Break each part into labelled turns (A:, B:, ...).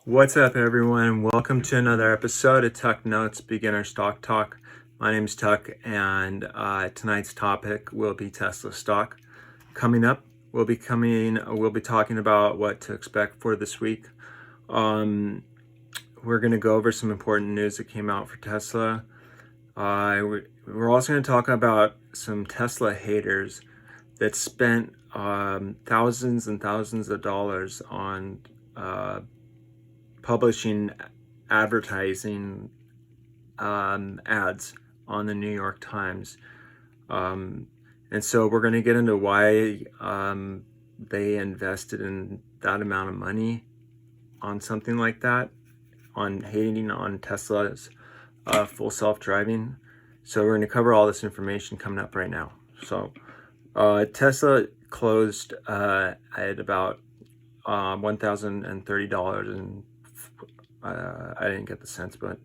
A: What's up, everyone? Welcome to another episode of Tuck Notes Beginner Stock Talk. My name is Tuck, and tonight's topic will be Tesla stock. Coming up, we'll be talking about what to expect for this week. We're going to go over some important news that came out for Tesla. We're also going to talk about some Tesla haters that spent thousands and thousands of dollars on publishing advertising ads on the New York Times. And so we're going to get into why they invested in that amount of money on something like that, on hating on Tesla's full self-driving. So we're going to cover all this information coming up right now. So Tesla closed at about $1,030, and I didn't get the cents, but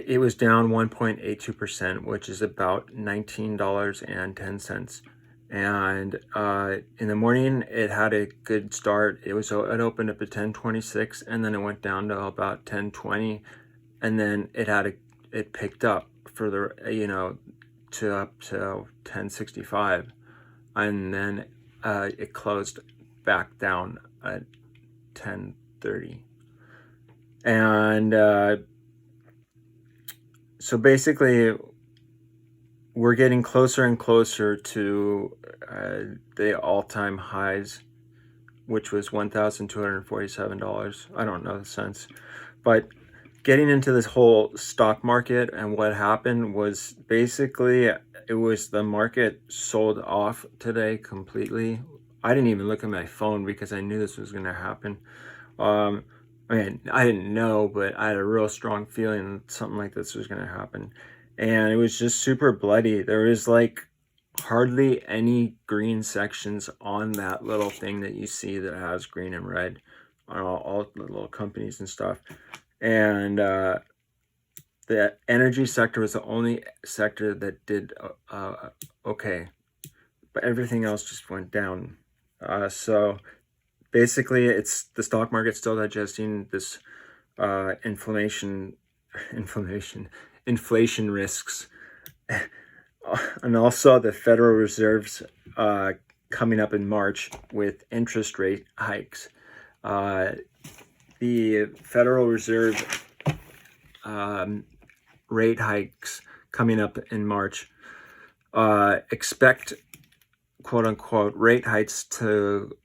A: it was down 1.82%, which is about $19.10. And in the morning, it had a good start. It opened up at 10.26, and then it went down to about 10.20, and then it picked up further, to up to 10.65, and then it closed back down at 10.30. And so basically, we're getting closer and closer to the all-time highs, which was $1,247. I don't know the cents, but getting into this whole stock market and what happened was basically the market sold off today completely. I didn't even look at my phone because I knew this was going to happen. I didn't know, but I had a real strong feeling that something like this was going to happen. And it was just super bloody. There was like hardly any green sections on that little thing that you see that has green and red on all the little companies and stuff. And the energy sector was the only sector that did okay. But everything else just went down. So basically, it's the stock market still digesting this inflation risks, and also the Federal Reserve's coming up in March with interest rate hikes. The Federal Reserve rate hikes coming up in March. Expect, quote unquote, rate hikes to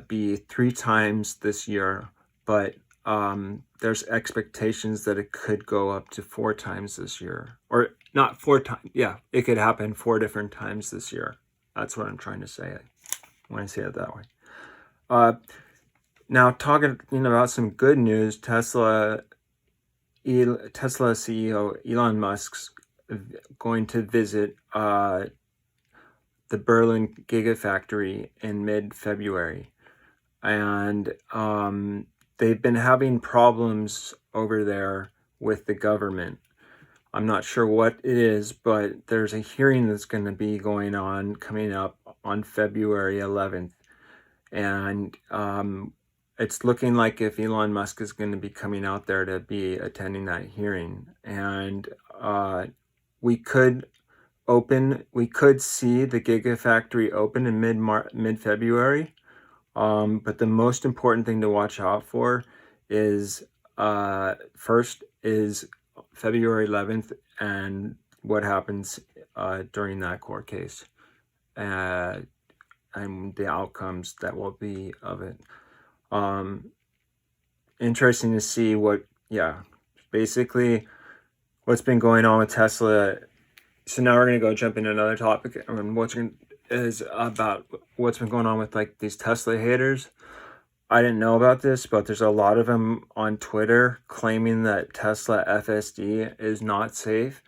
A: be 3 times this year, but there's expectations that it could go up to 4 times this year, or not 4 times. Yeah, it could happen 4 different times this year. That's what I'm trying to say when I say it that way. Now, talking about some good news, Tesla CEO Elon Musk's going to visit the Berlin Gigafactory in mid-February, and they've been having problems over there with the government. I'm not sure what it is, but there's a hearing that's going to be coming up on February 11th, and it's looking like if Elon Musk is going to be coming out there to be attending that hearing, and we could see the Gigafactory open in mid-February. But the most important thing to watch out for is first is February 11th and what happens during that court case, and the outcomes that will be of it. Interesting to see basically what's been going on with Tesla. So now we're going to go jump into another topic, and is about what's been going on with like these Tesla haters. I didn't know about this, but there's a lot of them on Twitter claiming that Tesla FSD is not safe,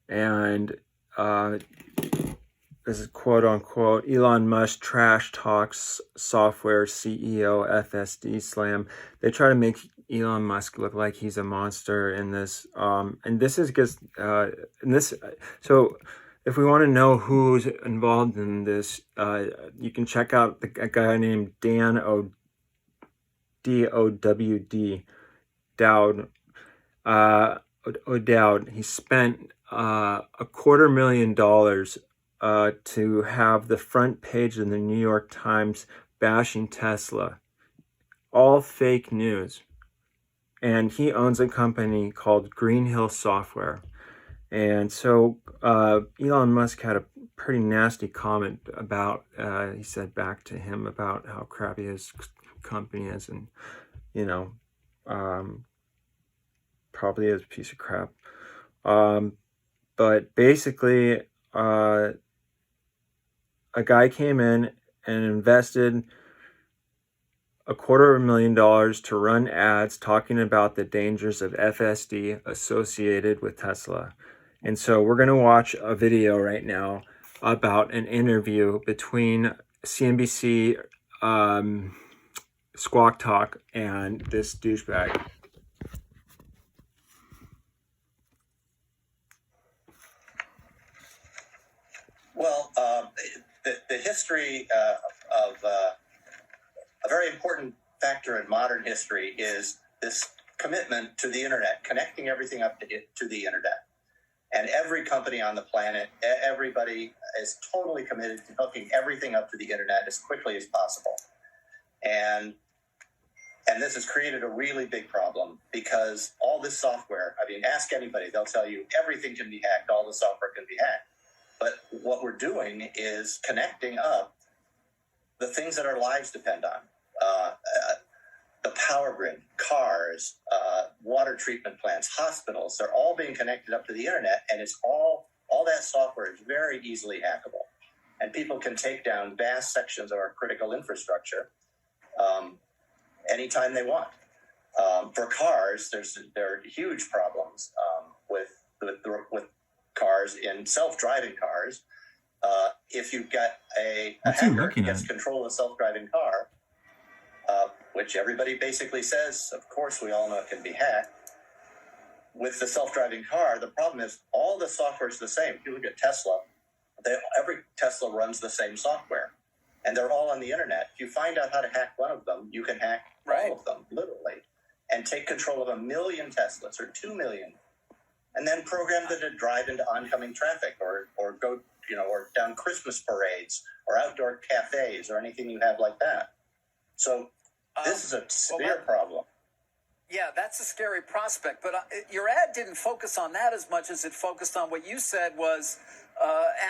A: and this is quote unquote Elon Musk trash talks software CEO FSD slam. They try to make Elon Musk look like he's a monster in this, and this is just so if we want to know who's involved in this, you can check out a guy named Dan Dowd, Dowd, O'Dowd, he spent $250,000 to have the front page of the New York Times bashing Tesla. All fake news. And he owns a company called Green Hill Software. And so Elon Musk had a pretty nasty comment about, he said back to him about how crappy his company is, and, you know, probably is a piece of crap. But basically, a guy came in and invested $250,000 to run ads talking about the dangers of FSD associated with Tesla. And so we're going to watch a video right now about an interview between CNBC Squawk Talk and this douchebag.
B: Well, the history of a very important factor in modern history is this commitment to the internet, connecting everything up to the internet. And every company on the planet, everybody is totally committed to hooking everything up to the internet as quickly as possible. And this has created a really big problem, because all this software, I mean, ask anybody, they'll tell you everything can be hacked, all the software can be hacked. But what we're doing is connecting up the things that our lives depend on. The power grid, cars, water treatment plants, hospitals, they're all being connected up to the internet, and it's all that software is very easily hackable. And people can take down vast sections of our critical infrastructure anytime they want. For cars, there are huge problems with cars in self-driving cars. If you've got a hacker who gets control of a self-driving car, which everybody basically says, of course, we all know it can be hacked. With the self-driving car, the problem is all the software is the same. If you look at Tesla, every Tesla runs the same software, and they're all on the internet. If you find out how to hack one of them, you can hack all of them, literally, and take control of 1 million Teslas or 2 million, and then program them to drive into oncoming traffic or go, or down Christmas parades or outdoor cafes or anything you have like that. So this is a severe problem.
C: Yeah, that's a scary prospect. But your ad didn't focus on that as much as it focused on what you said was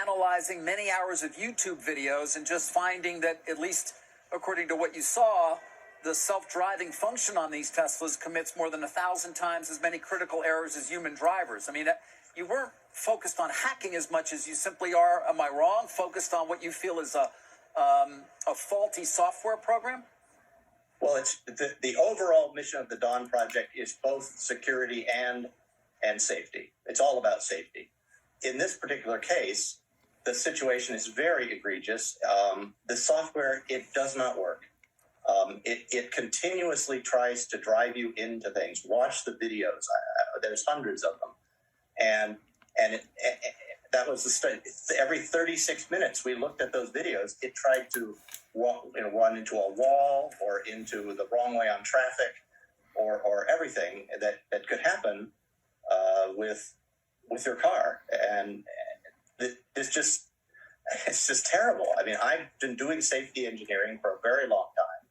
C: analyzing many hours of YouTube videos and just finding that, at least according to what you saw, the self-driving function on these Teslas commits more than 1,000 times as many critical errors as human drivers. I mean, you weren't focused on hacking as much as you simply are, am I wrong, focused on what you feel is a faulty software program?
B: Well, it's the overall mission of the Dawn Project is both security and safety. It's all about safety. In this particular case, the situation is very egregious. The software, it does not work. It continuously tries to drive you into things. Watch the videos. There's hundreds of them, and that was the study. Every 36 minutes, we looked at those videos. It tried to run into a wall or into the wrong way on traffic, or everything that could happen with your car. And it's just terrible. I mean, I've been doing safety engineering for a very long time,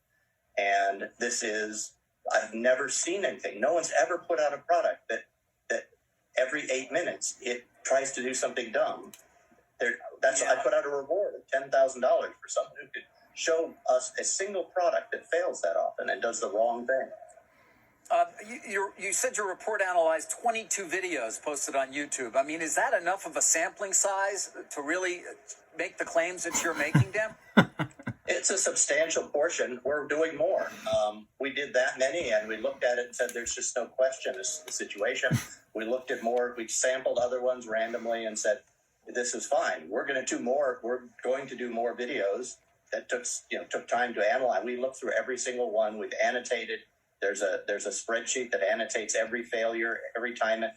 B: and I've never seen anything. No one's ever put out a product that every 8 minutes it tries to do something dumb. I put out a reward of $10,000 for someone who could show us a single product that fails that often and does the wrong thing.
C: You said your report analyzed 22 videos posted on YouTube. I mean, is that enough of a sampling size to really make the claims that you're making, Dan?
B: It's a substantial portion. We're doing more. We did that many, and we looked at it and said there's just no question this is the situation. We looked at more. We sampled other ones randomly and said, this is fine. We're going to do more. We're going to do more videos that took time to analyze. We looked through every single one. We've annotated. There's a spreadsheet that annotates every failure, every time it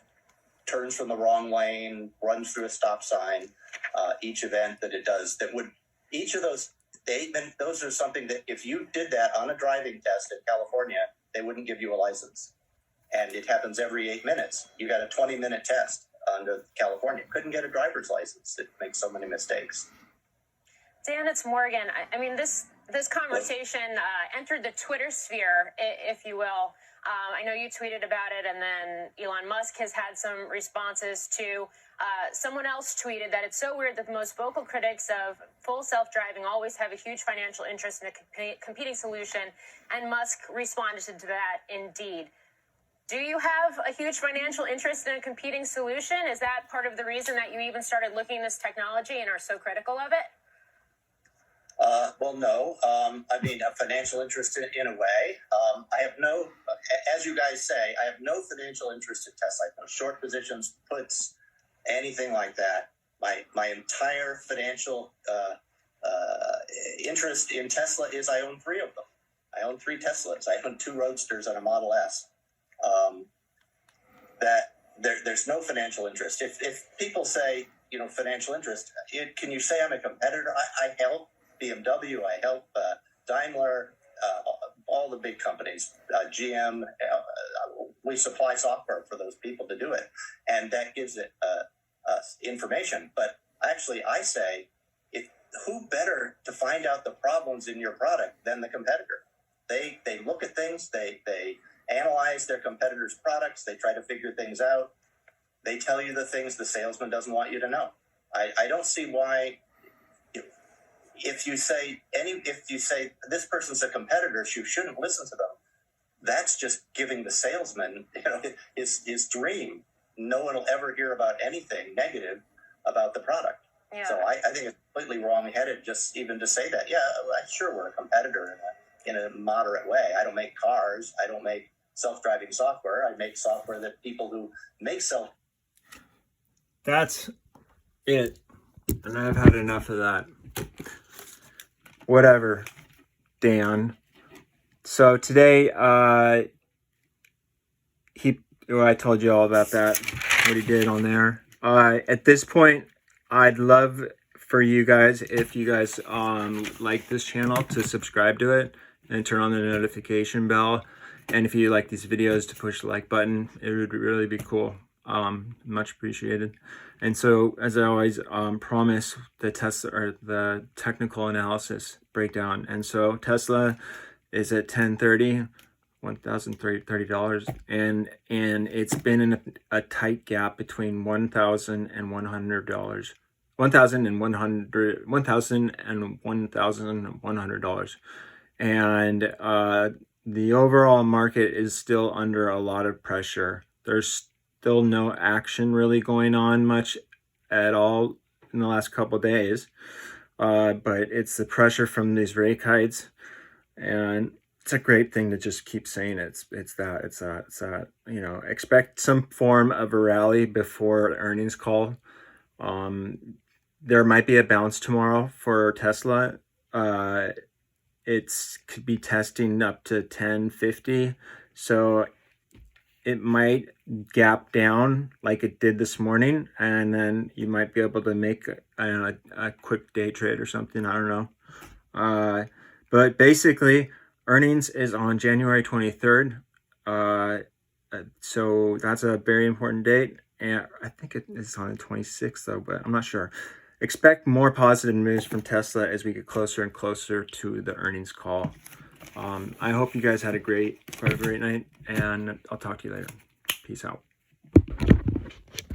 B: turns from the wrong lane, runs through a stop sign, each event that it does. Each of those those are something that if you did that on a driving test in California, they wouldn't give you a license. And it happens every 8 minutes. You got a 20-minute test under California. Couldn't get a driver's license. It makes so many mistakes.
D: Dan, it's Morgan. I mean, this conversation entered the Twitter sphere, if you will. I know you tweeted about it, and then Elon Musk has had some responses too. Someone else tweeted that it's so weird that the most vocal critics of full self-driving always have a huge financial interest in a competing solution, and Musk responded to that, indeed. Do you have a huge financial interest in a competing solution? Is that part of the reason that you even started looking at this technology and are so critical of it?
B: Well, no. I mean, a financial interest in a way. I have no, as you guys say, I have no financial interest in Tesla. I have no short positions, puts, anything like that. My entire financial interest in Tesla is I own 3 of them. I own 3 Teslas. I own 2 Roadsters and a Model S. That there's no financial interest. If people say, you know, financial interest, can you say I'm a competitor? I help BMW, I help Daimler, all the big companies, GM. We supply software for those people to do it, and that gives it information. But actually, I say, who better to find out the problems in your product than the competitor? They look at things, they analyze their competitors' products, they try to figure things out. They tell you the things the salesman doesn't want you to know. I don't see why. If you say this person's a competitor, you shouldn't listen to them. That's just giving the salesman, you know, his dream. No one will ever hear about anything negative about the product. Yeah. So I think it's completely wrong-headed just even to say that. Yeah, sure, we're a competitor in a moderate way. I don't make cars. I don't make self-driving software. I make software that people who make
A: That's it. And I've had enough of that. Whatever, Dan. So today, I told you all about that, what he did on there. At this point, I'd love for you guys, if you guys like this channel, to subscribe to it and turn on the notification bell. And if you like these videos, to push the like button. It would really be cool. Much appreciated. And so, as I always promise, the Tesla, or the technical analysis breakdown. And so Tesla is at $1,030, $1,030, and it's been in a tight gap between $1,000 and $100, $1,000 and $1,100, and the overall market is still under a lot of pressure. There's still no action really going on much at all in the last couple of days, but it's the pressure from these rate hikes, and it's a great thing to just keep saying it's that, you know, expect some form of a rally before earnings call. There might be a bounce tomorrow for Tesla. It's could be testing up to 1050, so it might gap down like it did this morning, and then you might be able to make a quick day trade or something. I don't know. But basically, earnings is on January 23rd. So that's a very important date. And I think it is on the 26th, though, but I'm not sure. Expect more positive news from Tesla as we get closer and closer to the earnings call. I hope you guys had a great night, and I'll talk to you later. Peace out.